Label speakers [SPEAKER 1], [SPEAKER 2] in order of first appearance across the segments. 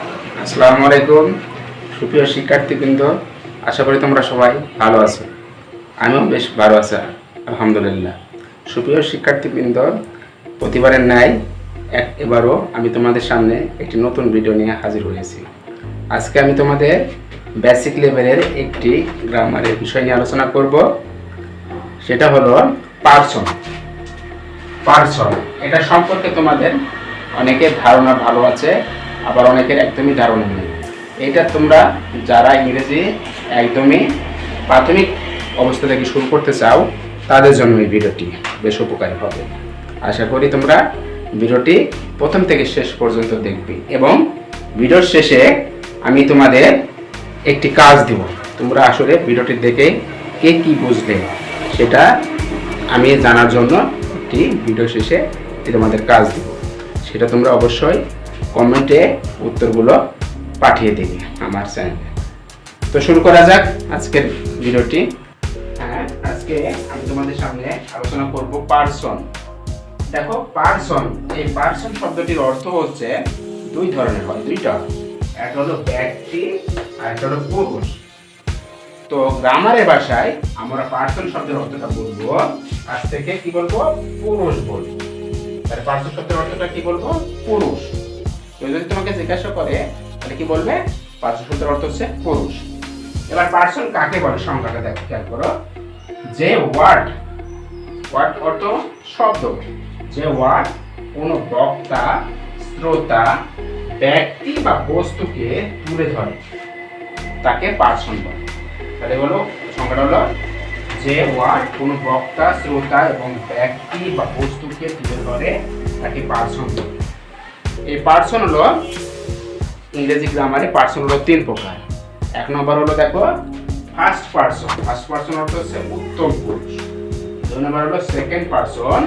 [SPEAKER 1] আসসালামু আলাইকুম সুপ্রিয় শিক্ষার্থীবৃন্দ, আশা করি তোমরা সবাই ভালো আছো। আমিও বেশ ভালো আছি আলহামদুলিল্লাহ। সুপ্রিয় শিক্ষার্থীবৃন্দ, প্রতিবারের ন্যায় এবারও আমি তোমাদের সামনে একটি নতুন ভিডিও নিয়ে হাজির হয়েছি। আজকে আমি তোমাদের বেসিক লেভেলের একটি গ্রামারের বিষয় নিয়ে আলোচনা করব। সেটা হলো পার্সন। এটা সম্পর্কে তোমাদের অনেকের ধারণা ভালো আছে, আবার অনেকের একদমই ধারণা নেই। এটা তোমরা যারা ইংরেজি একদমই প্রাথমিক অবস্থা থেকে শুরু করতে চাও তাদের জন্য এই ভিডিওটি বেশ উপকারী হবে। আশা করি তোমরা ভিডিওটি প্রথম থেকে শেষ পর্যন্ত দেখবে এবং ভিডিওর শেষে আমি তোমাদের একটি কাজ দেব। তোমরা আসলে ভিডিওটি দেখে কে কি বুঝলে সেটা আমি জানার জন্য একটি ভিডিও শেষে তোমাদের কাজ দেব। সেটা তোমরা অবশ্যই কমেন্টে উত্তরগুলো পাঠিয়ে দেবে আমার চ্যানেলে। তো শুরু করা যাক আজকের ভিডিওটি। আজকে আমি তোমাদের সামনে আলোচনা করব পার্সন। দেখো, পার্সন, এই পার্সন শব্দটির অর্থ হচ্ছে দুই ধরনের হয়, দুইটা। একটা হলো ব্যক্তি আর একটা হলো পুরুষ। তো গ্রামারের ভাষায় আমরা পার্সন শব্দের অর্থটা বলবো, আজ থেকে কি বলবো, পুরুষ বলবো। তাহলে পার্সন শব্দের অর্থটা কি বলবো, পুরুষ। কেউ যদি তোমাকে জিজ্ঞাসা করে তাহলে কি বলবে, পার্সন শব্দের অর্থ হচ্ছে পুরুষ। এবার পার্সন কাকে বলে সংজ্ঞাটা দেখো, খেয়াল করো। যে ওয়ার্ড অর্থ শব্দ, যে ওয়ার্ড কোনো বক্তা, শ্রোতা, ব্যক্তি বা বস্তুকে তুলে ধরে তাকে পার্সন বলে। তাহলে বলো, সংজ্ঞাটা হলো যে ওয়ার্ড কোনো বক্তা, শ্রোতা এবং ব্যক্তি বা বস্তুকে তুলে ধরে তাকে পার্সন বলে। এই পার্সন হলো ইংরেজি গ্রামারে পার্সন হলো তিন প্রকার। এক নম্বর হলো দেখো ফার্স্ট পার্সন অর্থ হচ্ছে উত্তম পুরুষ। দুই নম্বর হলো সেকেন্ড পার্সন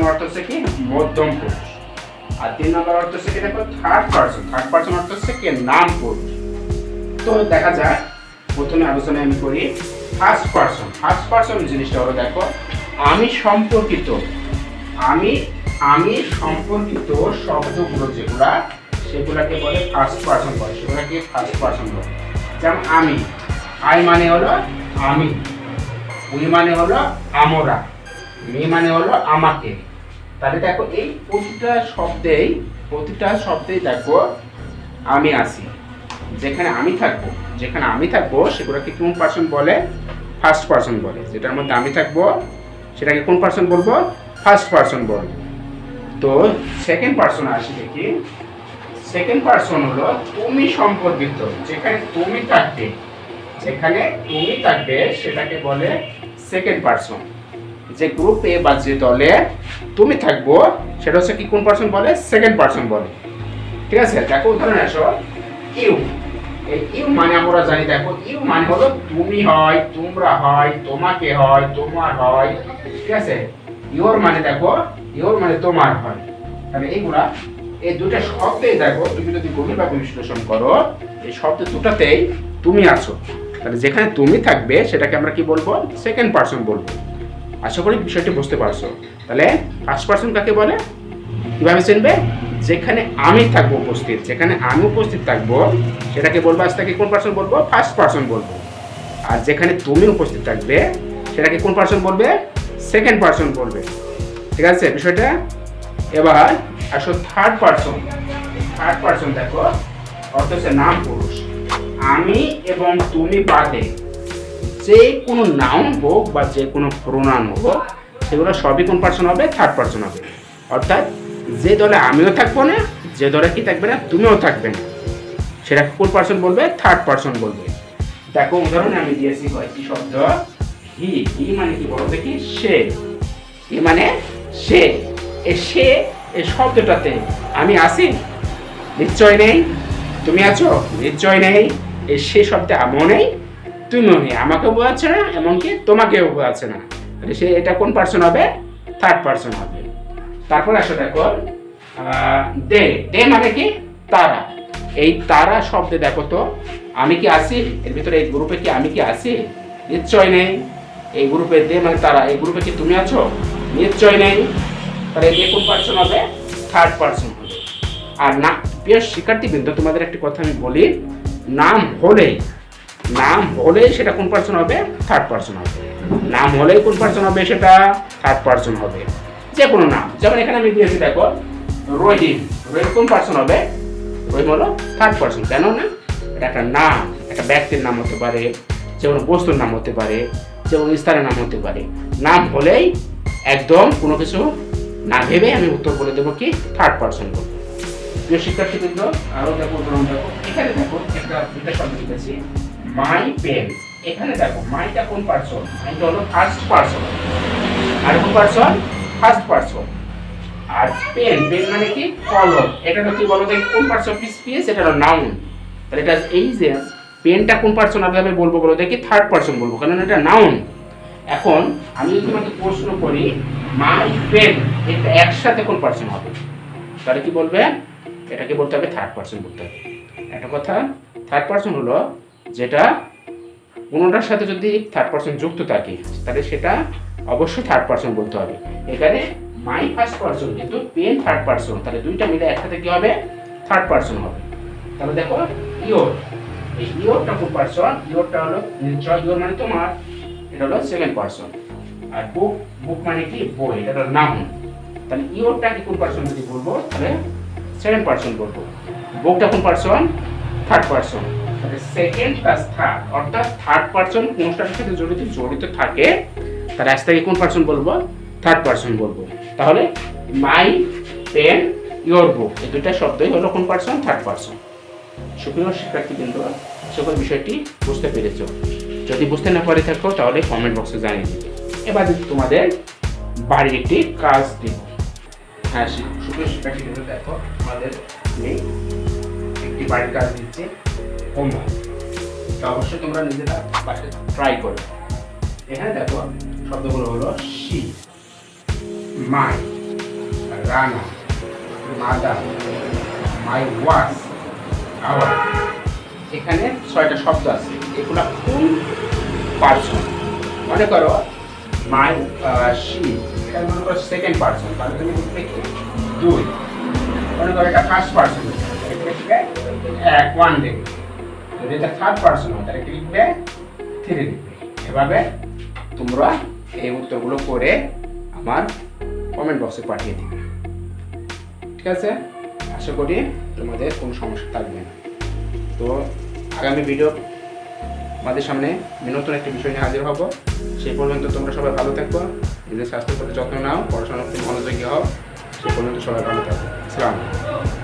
[SPEAKER 1] অর্থ হচ্ছে কি মধ্যম পুরুষ। আর তিন নম্বর অর্থ হচ্ছে কি দেখো থার্ড পার্সন অর্থ হচ্ছে কি নাম পুরুষ। তো দেখা যায় প্রথমে আলোচনা আমি করি ফার্স্ট পার্সন জিনিসটা হলো দেখো আমি সম্পর্কিত শব্দগুলো যেগুলা সেগুলাকে বলে ফার্স্ট পার্সন বলে, সেগুলাকে ফার্স্ট পার্সন বলে। যেমন আই মানে হলো আমি, উই মানে হলো আমরা, মি মানে হলো আমাকে। তাহলে দেখো এই প্রতিটা শব্দেই দেখো আমি আছি। যেখানে আমি থাকবো সেগুলোকে কোন পার্সন বলে, ফার্স্ট পার্সন বলে। যেটার মধ্যে আমি থাকবো সেটাকে কোন পার্সন বলবো, ফার্স্ট পার্সন বলবো। তো সেকেন্ড পার্সন আসি দেখি। সেকেন্ড পার্সন হলো তুমি সম্পর্কিত, যেখানে তুমি থাকবে সেটাকে বলে সেকেন্ড পার্সন। যে গ্রুপে বা যে দলে তুমি থাকবো সেটা হচ্ছে কি কোন পার্সন বলে, সেকেন্ড পার্সন বলে। ঠিক আছে, দেখো উদাহরণ আসো ইউ। এই ইউ মানে আমরা জানি, দেখো ইউ মানে হলো তুমি হয়, তোমরা হয়, তোমাকে হয়, তোমার হয়। ঠিক আছে, ইওর মানে দেখো ইওর মানে তোমার হয়। তাহলে এই দুটো শব্দেই দেখো তুমি যদি গভীরভাবে বিশ্লেষণ করো, এই শব্দ দুটাতেই তুমি আছো। তাহলে যেখানে তুমি থাকবে সেটাকে আমরা কি বলবো, সেকেন্ড পার্সন বলবো। আশা করি বিষয়টি বুঝতে পারছো। তাহলে ফার্স্ট পার্সন কাকে বলে, কিভাবে চিনবে, যেখানে আমি থাকবো উপস্থিত, যেখানে আমি উপস্থিত থাকবো সেটাকে বলবো আজ থেকে কোন পার্সন বলবো, ফার্স্ট পার্সন বলবো। আর যেখানে তুমি উপস্থিত থাকবে সেটাকে কোন পার্সন বলবে, সেকেন্ড পার্সন বলবে। ঠিক আছে বিষয়টা। এবার আসো থার্ড পার্সন দেখো অর্থ হচ্ছে নাম পুরুষ। আমি এবং তুমি বাদে যে কোনো নাউন হোক বা যে কোনো প্রোনাউন হোক সেগুলো সবই কোন পার্সন হবে, থার্ড পার্সন হবে। অর্থাৎ যে দলে আমিও থাকবো না, যে দলে কি থাকবে না, তুমিও থাকবে না, সেটা কোন পার্সন বলবে, থার্ড পার্সন বলবে। দেখো উদাহরণে আমি দিয়েছি কয়েকটি শব্দ। হি মানে কি বলো দেখি, সে। হি মানে সে। এই শব্দটাতে আমি আছি, নিশ্চয় নেই। তুমি আছো, নিশ্চয় নেই। এই সে শব্দে আমিও নেই, তুমিও নেই, আমাকেও বোঝাচ্ছে না, এমনকি তোমাকেও বোঝাচ্ছে না। সে এটা কোন পার্সন হবে, থার্ড পার্সন হবে। তারপর আসো দেখো দে মানে কি তারা। এই তারা শব্দে দেখো তো আমি কি আছি এর ভিতরে, এই গ্রুপে কি আমি কি আছি, নিশ্চয় নেই। এই গ্রুপে দে মানে তারা, এই গ্রুপে কি তুমি আছো, নিশ্চয় নেই। তাহলে এ কোন পার্সন হবে, থার্ড পার্সন হবে। আর না, প্রিয় শিক্ষার্থীবৃন্দ, তোমাদের একটি কথা আমি বলি, নাম হলেই সেটা কোন পার্সন হবে? থার্ড পার্সন হবে। নাম হলেই কোন পার্সন হবে? সেটা থার্ড পার্সন হবে। যে কোনো নাম, যেমন এখানে আমি দিয়েছি দেখো রহিম, রহিম কোন পার্সন হবে? রহিম হলো থার্ড পার্সন। কেন না? এটা একটা নাম, একটা ব্যক্তির নাম হতে পারে, যেমন বস্তুর নাম হতে পারে, যেমন স্থানের নাম হতে পারে। নাম হলেই একদম কোনো কিছু না ভেবে আমি উত্তর বলে দেবো কি? থার্ড পার্সন বলবো। প্রিয় শিক্ষার্থীবৃন্দ, আরো দেখো উদাহরণ দেখো, এখানে দেখো দুটা শব্দ লিখেছি, মাই পেন। এখানে দেখো মাইটা কোন পার্সন? মাইটা হলো ফার্স্ট পার্সন। আর কোন পার্সন? First person. আর পেন, পেন মানে কি? কলম। এটা কি বলো দেখি কোন পার্টস অফ স্পিচ? এটা হলো নাউন। তাহলে এটা এই যে পেনটা কোন পার্সন আমি বলবো বলো দেখি? থার্ড পার্সন বলবো, কারণ এটা নাউন। এখন আমি যদি তোমাকে প্রশ্ন করি মাই পেন, এটা একসাথে কোন পার্সন হবে? তাহলে কি বলবে? এটাকে বলতে হবে থার্ড পার্সন বলতে হবে। একটা কথা, থার্ড পার্সন হলো যেটা কোনোটার সাথে যদি থার্ড পার্সন যুক্ত থাকে তাহলে সেটা অবশ্যই থার্ড পার্সন বলতে হবে। এখানে মাই ফার্স্ট পার্সন কিন্তু পেন থার্ড পার্সন, তাহলে দুইটা মিলে একসাথে কি হবে? থার্ড পার্সন হবে। তাহলে দেখো ইওর, এই ইওরটা কোন পার্সন? ইওরটা হলো নিশ্চয়, ইওর মানে তোমার, এটা হলো সেকেন্ড পার্সন। আর বুক, বুক মানে কি? বই, এটা হলো নাউন। তাহলে ইওরটা কি কোন পার্সন যদি বলবো? তাহলে সেকেন্ড পার্সন বলবো। বুকটা কোন পার্সন? Third person. তাহলে সেকেন্ড প্লাস থার্ড, অর্থাৎ থার্ড পার্সন কোনটার সাথে জড়িত থাকে তার আজ থেকে কোন পার্সন বলবো? থার্ড পার্সন বলবো। তাহলে মাই পেন ইওর বুক, এই দুইটা শব্দই হলো কোন পার্সন? Third person. সুপ্রিয় শিক্ষার্থীবৃন্দ, সকল বিষয়টি বুঝতে পেরেছ। যদি বুঝতে না পারে থাকো তাহলে কমেন্ট বক্সে জানিয়ে দিবে। এবার তোমাদের বাড়ির একটি কাজ দিব। হ্যাঁ সুপ্রিয় শিক্ষার্থীবৃন্দ, দেখো আমাদের একটি বাড়ির কাজ দিচ্ছে, হোমওয়ার্ক। তো অবশ্যই তোমরা নিজেরা বাসায় ট্রাই করো। এখানে দেখো শব্দগুলো হলো she, my, Rana, mother, my was, our. এখানে 6টা শব্দ আছে। এগুলা কোন পার্সন? মনে করো মাই শি, এটা মনে করো সেকেন্ড পার্সন, তাহলে তুমি লিখবে কি? 2। মনে করো এটা ফার্স্ট পার্সন, এটা লিখবে 1 ডে। যদি এটা থার্ড পার্সন হয় তাহলে কি লিখবে? 3 লিখবে। এভাবে তোমরা এই উত্তরগুলো করে আমার কমেন্ট বক্সে পাঠিয়ে দিবে। ঠিক আছে? আশা করি তোমাদের কোনো সমস্যা থাকবে না। তো আগামী ভিডিও আমাদের সামনে নতুন একটি বিষয় নিয়ে হাজির হব। সেই পর্যন্ত তোমরা সবাই ভালো থাকো, নিজের স্বাস্থ্যের প্রতি যত্ন নাও, পড়াশোনার প্রতি মনোযোগী হও। সেই পর্যন্ত সবাই ভালো থাকো। আসসালামু আলাইকুম।